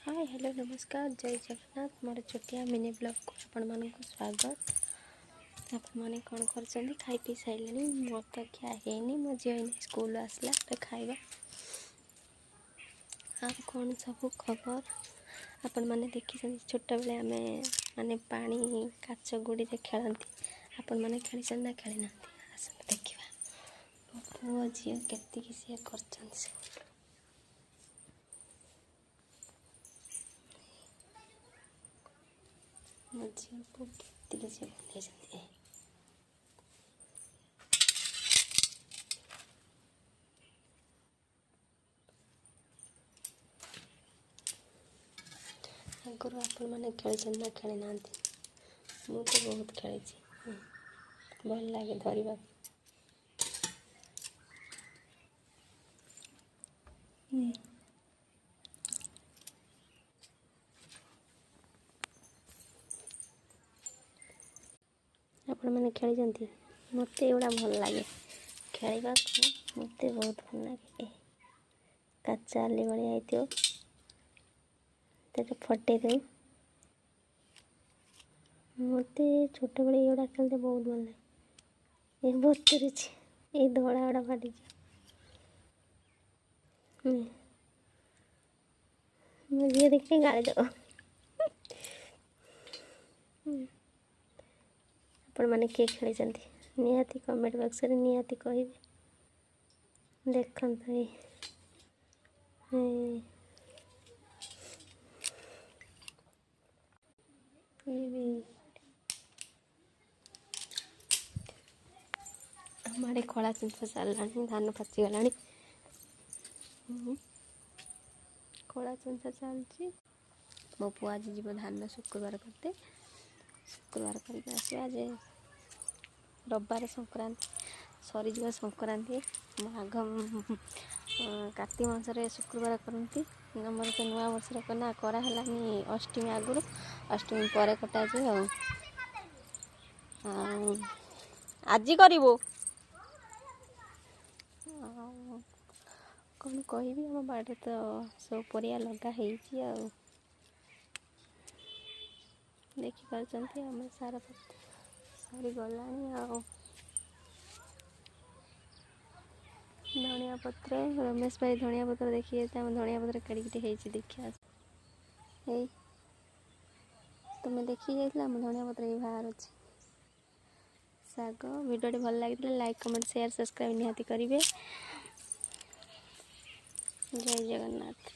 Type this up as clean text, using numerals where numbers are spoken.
Hi hello नमस्कार जय जगन्नाथ मोर छोटिया मिनी ब्लॉग को आपण मानक स्वागत। आपण माने कौन कर खाई पी सारे मोर तो क्या है मो झील स्कूल आसला खाइबा आ कौन सब खबर आपण मैंने देखी छोट बेले आम माने पानी काच गुड़ी खेलती आपण मैंने खेली ना खेली ना आस देखा मो पुओ झी के सी कर मो झील को के सी बन आगुरी आपण मैंने खेली ना खेली ना मु तो बहुत खेली भल लगे धरवा आपण मैंने खेली मत एगुड़ा भल लगे खेलवा मत बहुत भल लगे काचा आली भाया फटे दे मत छोट बड़े एगुड़ा खेलते बहुत भल लगे ये बतर ये धड़ा गुड़ा फाटी मुझे देखते गाड़ी दो आपण मैंने किए खेली निहाती कमेंट बॉक्स रे निहाती कहे देखो हमारे खड़ा चुंचा सारा धान पचिगला खड़ा चुंचा चलती मो पु आज जीव धान शुक्रवार करते शुक्रवार करके आसो आज रविवार संक्रांति सरीज संक्रांति माघ कार्तिक मासरे शुक्रवार करती आमर तो नुआ वर्ष ना करानी अष्टमी आगुरी अष्टमी पर कटा जाए आज कर कौन कहि आम बाड़े तो सब परिया लगा देखिपार आम सारा सरी गला धनिया पत्र रमेश भाई धनिया पत्र देखिए धनिया पत्र कड़ी देखिए तुम्हें देखी जाइए आम धनिया पत्र ये बाहर अच्छे साग वीडियो भल लगी लाइक कमेंट शेयर सब्सक्राइब निहाती करेंगे। जय जगन्नाथ।